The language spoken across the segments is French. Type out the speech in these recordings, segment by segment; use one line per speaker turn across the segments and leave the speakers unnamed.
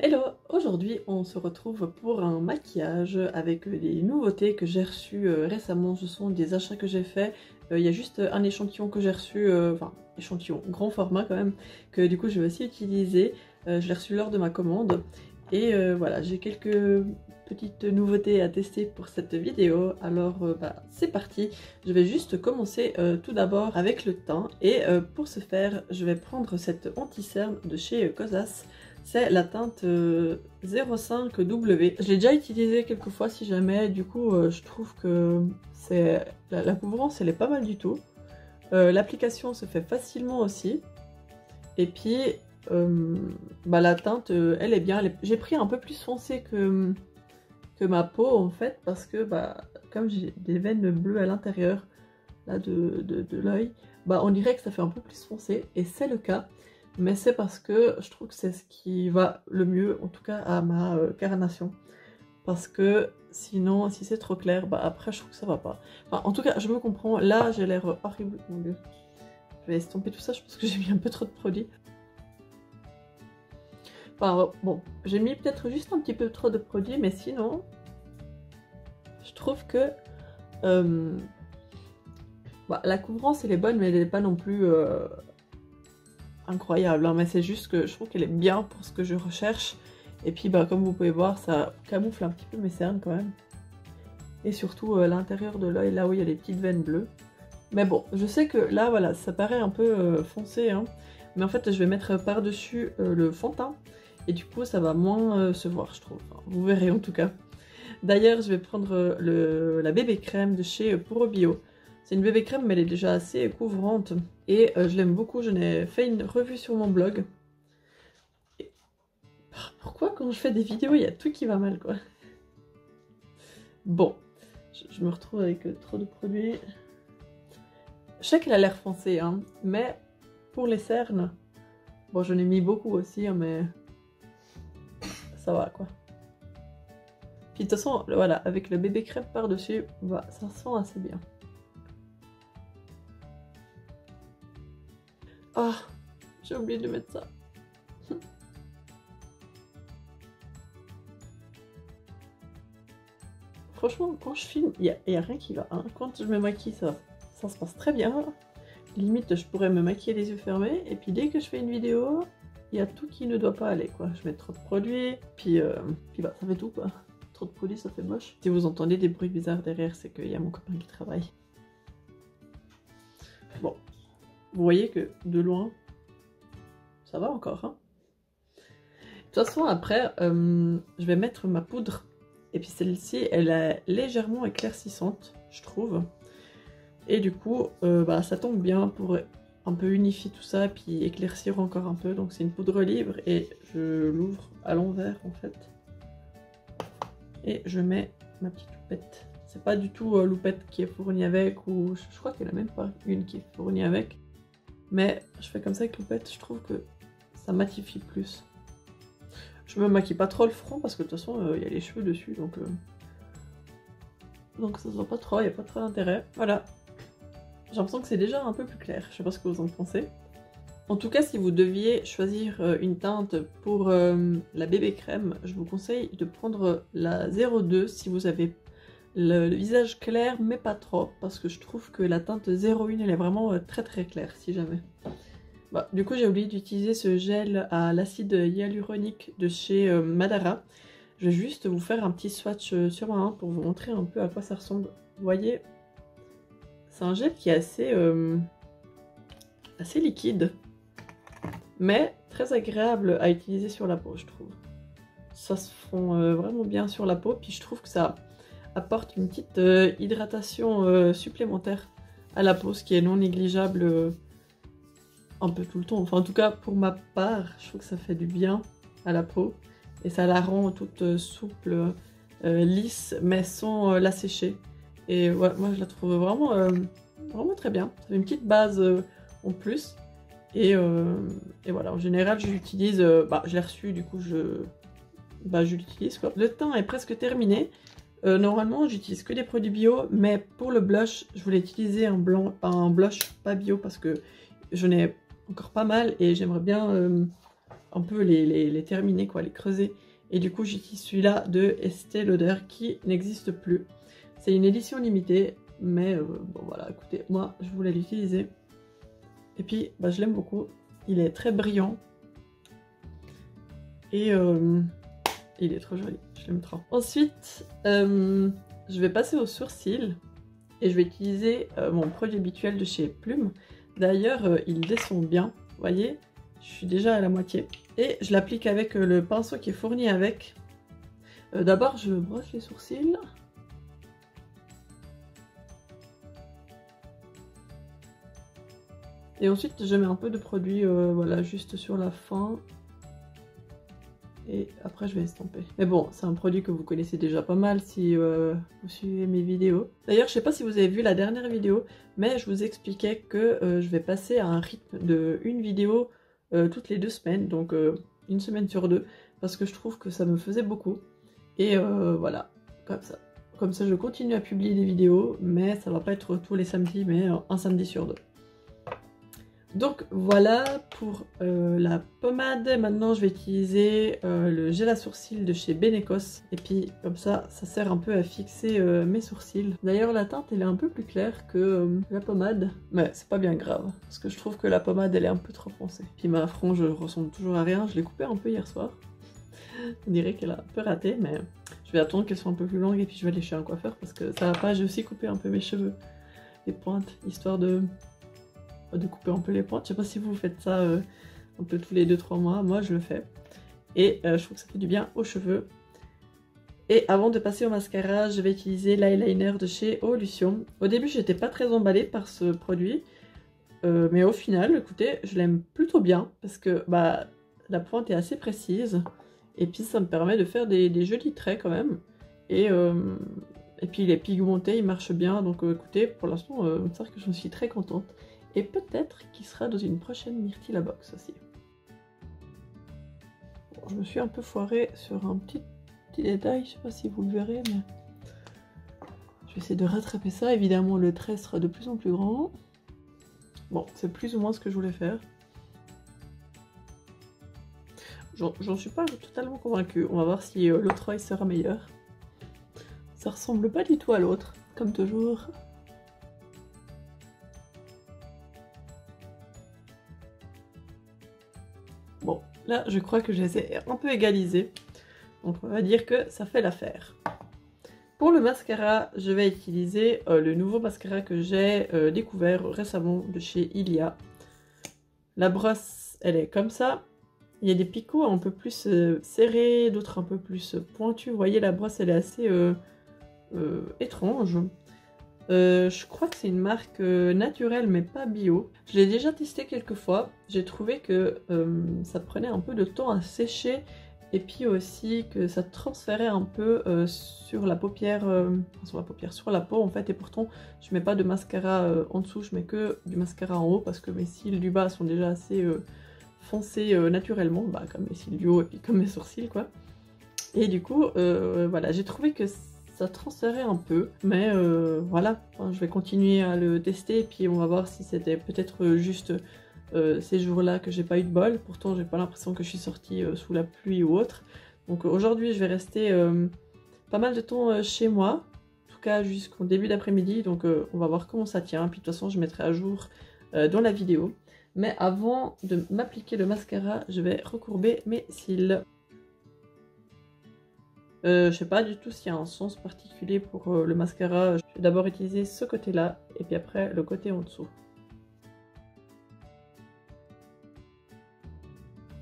Hello, aujourd'hui on se retrouve pour un maquillage avec des nouveautés que j'ai reçues récemment. Ce sont des achats que j'ai faits. Il y a juste un échantillon que j'ai reçu, enfin échantillon grand format quand même, que du coup je vais aussi utiliser. Je l'ai reçu lors de ma commande. Et voilà, j'ai quelques petites nouveautés à tester pour cette vidéo. Alors c'est parti. Je vais juste commencer tout d'abord avec le teint. Et pour ce faire, je vais prendre cette anti-cerne de chez Kosas. C'est la teinte 05W. Je l'ai déjà utilisée quelques fois si jamais, du coup je trouve que c'est la couvrance elle est pas mal du tout. L'application se fait facilement aussi. Et puis la teinte elle est bien. J'ai pris un peu plus foncé que ma peau en fait parce que comme j'ai des veines bleues à l'intérieur là de l'œil, on dirait que ça fait un peu plus foncé et c'est le cas. Mais c'est parce que je trouve que c'est ce qui va le mieux, en tout cas à ma carnation. Parce que sinon, si c'est trop clair, après je trouve que ça va pas. Enfin, en tout cas, je me comprends. Là, j'ai l'air horrible. Mon Dieu. Je vais estomper tout ça, je pense que j'ai mis un peu trop de produits. Enfin, bon, j'ai mis peut-être juste un petit peu trop de produits, mais sinon, je trouve que la couvrance elle est bonne, mais elle n'est pas non plus incroyable, hein, mais c'est juste que je trouve qu'elle est bien pour ce que je recherche. Et puis comme vous pouvez voir, ça camoufle un petit peu mes cernes quand même. Et surtout l'intérieur de l'œil, là où il y a les petites veines bleues. Mais bon, je sais que là, voilà, ça paraît un peu foncé, hein, mais en fait je vais mettre par-dessus le fond de teint. Et du coup ça va moins se voir, je trouve. Enfin, vous verrez en tout cas. D'ailleurs, je vais prendre la bébé crème de chez Puro Bio. C'est une bébé crème, mais elle est déjà assez couvrante. Et je l'aime beaucoup, j'en ai fait une revue sur mon blog. Et pourquoi quand je fais des vidéos, il y a tout qui va mal, quoi. Bon, je me retrouve avec trop de produits. Je sais qu'elle a l'air foncée, hein, mais pour les cernes, bon, j'en ai mis beaucoup aussi, hein, mais ça va, quoi. Puis de toute façon, voilà, avec le bébé crème par-dessus, ça sent assez bien. Ah, j'ai oublié de mettre ça. Franchement, quand je filme, il y a rien qui va. Hein. Quand je me maquille, ça se passe très bien. Limite, je pourrais me maquiller les yeux fermés. Et puis dès que je fais une vidéo, il y a tout qui ne doit pas aller, quoi. Je mets trop de produits, puis ça fait tout, quoi. Trop de produits, ça fait moche. Si vous entendez des bruits bizarres derrière, c'est qu'il y a mon copain qui travaille. Bon, vous voyez que de loin, ça va encore, hein. De toute façon, après, je vais mettre ma poudre. Et puis celle-ci, elle est légèrement éclaircissante, je trouve. Et du coup, ça tombe bien pour un peu unifier tout ça, puis éclaircir encore un peu. Donc c'est une poudre libre et je l'ouvre à l'envers en fait. Et je mets ma petite loupette. C'est pas du tout loupette qui est fournie avec, ou je crois qu'il n'y en a même pas une qui est fournie avec. Mais je fais comme ça avec loupette, je trouve que ça matifie plus. Je me maquille pas trop le front parce que de toute façon il y a les cheveux dessus, donc ça se voit pas trop, il n'y a pas trop d'intérêt. Voilà. J'ai l'impression que c'est déjà un peu plus clair, je sais pas ce que vous en pensez. En tout cas, si vous deviez choisir une teinte pour la bébé crème, je vous conseille de prendre la 02 si vous avez le visage clair mais pas trop, parce que je trouve que la teinte 01 elle est vraiment très très claire si jamais. Du coup j'ai oublié d'utiliser ce gel à l'acide hyaluronique de chez Madara. Je vais juste vous faire un petit swatch sur ma main pour vous montrer un peu à quoi ça ressemble. Vous voyez, c'est un gel qui est assez liquide, mais très agréable à utiliser sur la peau, je trouve. Ça se fond vraiment bien sur la peau, puis je trouve que ça apporte une petite hydratation supplémentaire à la peau, ce qui est non négligeable un peu tout le temps. Enfin en tout cas pour ma part, je trouve que ça fait du bien à la peau et ça la rend toute souple, lisse, mais sans la sécher. Et ouais, moi je la trouve vraiment, vraiment très bien. Ça fait une petite base en plus. Et voilà, en général je l'utilise, je l'ai reçu du coup je l'utilise quoi. Le teint est presque terminé. Normalement j'utilise que des produits bio, mais pour le blush je voulais utiliser un blush pas bio parce que j'en ai encore pas mal et j'aimerais bien un peu les terminer, quoi, les creuser. Et du coup, j'utilise celui-là de Estée Lauder qui n'existe plus. C'est une édition limitée, mais bon voilà, écoutez, moi je voulais l'utiliser. Et puis, bah, je l'aime beaucoup. Il est très brillant. Et il est trop joli, je l'aime trop. Ensuite, je vais passer aux sourcils. Et je vais utiliser mon produit habituel de chez Plume. D'ailleurs, il descend bien, vous voyez, je suis déjà à la moitié. Et je l'applique avec le pinceau qui est fourni avec. D'abord, je brosse les sourcils. Et ensuite, je mets un peu de produit, voilà, juste sur la fin. Et après je vais estomper. Mais bon, c'est un produit que vous connaissez déjà pas mal si vous suivez mes vidéos. D'ailleurs, je sais pas si vous avez vu la dernière vidéo, mais je vous expliquais que je vais passer à un rythme de une vidéo toutes les 2 semaines, donc une semaine sur 2, parce que je trouve que ça me faisait beaucoup. Et voilà, comme ça. Comme ça, je continue à publier des vidéos, mais ça va pas être tous les samedis, mais un samedi sur 2. Donc voilà pour la pommade. Maintenant je vais utiliser le gel à sourcils de chez Benecos. Et puis comme ça sert un peu à fixer mes sourcils. D'ailleurs la teinte elle est un peu plus claire que la pommade. Mais c'est pas bien grave. Parce que je trouve que la pommade elle est un peu trop foncée. Puis ma frange ressemble toujours à rien. Je l'ai coupée un peu hier soir. On dirait qu'elle a un peu raté. Mais je vais attendre qu'elle soit un peu plus longue. Et puis je vais aller chez un coiffeur. Parce que ça va pas. J'ai aussi coupé un peu mes cheveux. Les pointes. Histoire de couper un peu les pointes. Je sais pas si vous faites ça un peu tous les 2-3 mois. Moi je le fais. Et je trouve que ça fait du bien aux cheveux. Et avant de passer au mascara, je vais utiliser l'eyeliner de chez Evolution. Au début j'étais pas très emballée par ce produit. Mais au final, écoutez, je l'aime plutôt bien. Parce que bah, la pointe est assez précise. Et puis ça me permet de faire des jolis traits quand même. Et puis il est pigmenté, il marche bien. Donc écoutez, pour l'instant, c'est vrai que je suis très contente. Et peut-être qu'il sera dans une prochaine Myrtille La Box aussi. Bon, je me suis un peu foirée sur un petit détail, je sais pas si vous le verrez, mais je vais essayer de rattraper ça. Évidemment, le trait sera de plus en plus grand. Bon, c'est plus ou moins ce que je voulais faire. J'en suis pas totalement convaincue. On va voir si l'autre œil sera meilleur. Ça ressemble pas du tout à l'autre, comme toujours. Bon, là, je crois que je les ai un peu égalisés. Donc, on va dire que ça fait l'affaire. Pour le mascara, je vais utiliser le nouveau mascara que j'ai découvert récemment de chez Ilia. La brosse, elle est comme ça. Il y a des picots un peu plus serrés, d'autres un peu plus pointus. Vous voyez, la brosse, elle est assez étrange. Je crois que c'est une marque naturelle mais pas bio. Je l'ai déjà testé quelques fois. J'ai trouvé que ça prenait un peu de temps à sécher et puis aussi que ça transférait un peu sur la paupière, sur la peau en fait. Et pourtant je mets pas de mascara en dessous, je mets que du mascara en haut parce que mes cils du bas sont déjà assez foncés naturellement, bah, comme mes cils du haut et puis comme mes sourcils quoi. Et du coup voilà, j'ai trouvé que ça transférait un peu, mais voilà, enfin, je vais continuer à le tester et puis on va voir si c'était peut-être juste ces jours-là que j'ai pas eu de bol. Pourtant j'ai pas l'impression que je suis sortie sous la pluie ou autre. Donc aujourd'hui je vais rester pas mal de temps chez moi, en tout cas jusqu'au début d'après-midi, donc on va voir comment ça tient. Puis de toute façon je mettrai à jour dans la vidéo. Mais avant de m'appliquer le mascara, je vais recourber mes cils. Je sais pas du tout s'il y a un sens particulier pour le mascara. Je vais d'abord utiliser ce côté-là et puis après le côté en dessous.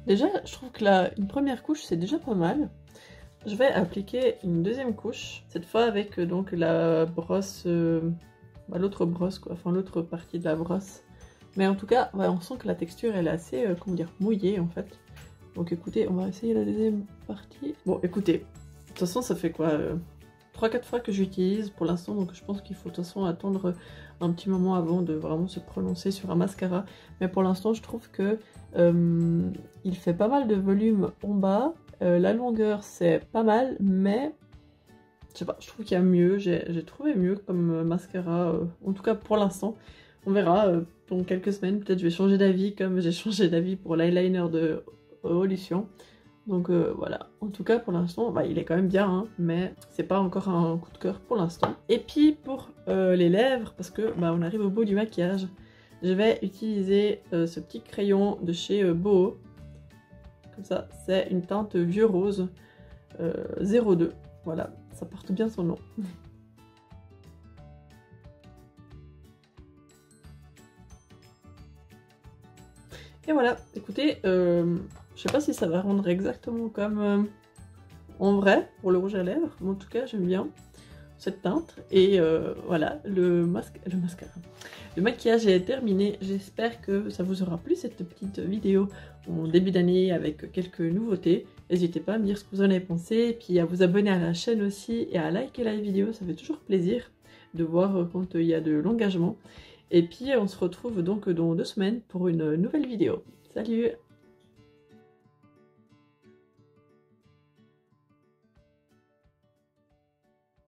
Déjà, je trouve que une première couche c'est déjà pas mal. Je vais appliquer une deuxième couche, cette fois avec donc la brosse, l'autre brosse quoi, enfin l'autre partie de la brosse. Mais en tout cas, ouais, on sent que la texture elle est assez, comment dire, mouillée en fait. Donc écoutez, on va essayer la deuxième partie. Bon écoutez. De toute façon, ça fait quoi 3-4 fois que j'utilise pour l'instant, donc je pense qu'il faut de toute façon attendre un petit moment avant de vraiment se prononcer sur un mascara. Mais pour l'instant, je trouve que il fait pas mal de volume en bas. La longueur, c'est pas mal, mais je sais pas, je trouve qu'il y a mieux. J'ai trouvé mieux comme mascara, en tout cas pour l'instant. On verra dans quelques semaines, peut-être je vais changer d'avis comme j'ai changé d'avis pour l'eyeliner de évolution. Donc voilà, en tout cas pour l'instant, bah, il est quand même bien, hein, mais c'est pas encore un coup de cœur pour l'instant. Et puis pour les lèvres, parce que bah, on arrive au bout du maquillage, je vais utiliser ce petit crayon de chez Boho. Comme ça, c'est une teinte vieux rose 02. Voilà, ça porte bien son nom. Et voilà, écoutez, je sais pas si ça va rendre exactement comme en vrai pour le rouge à lèvres, mais en tout cas j'aime bien cette teinte. Et voilà, le mascara. Le maquillage est terminé, j'espère que ça vous aura plu cette petite vidéo en début d'année avec quelques nouveautés. N'hésitez pas à me dire ce que vous en avez pensé, puis à vous abonner à la chaîne aussi et à liker la vidéo, ça fait toujours plaisir de voir quand il y a de l'engagement. Et puis on se retrouve donc dans 2 semaines pour une nouvelle vidéo. Salut!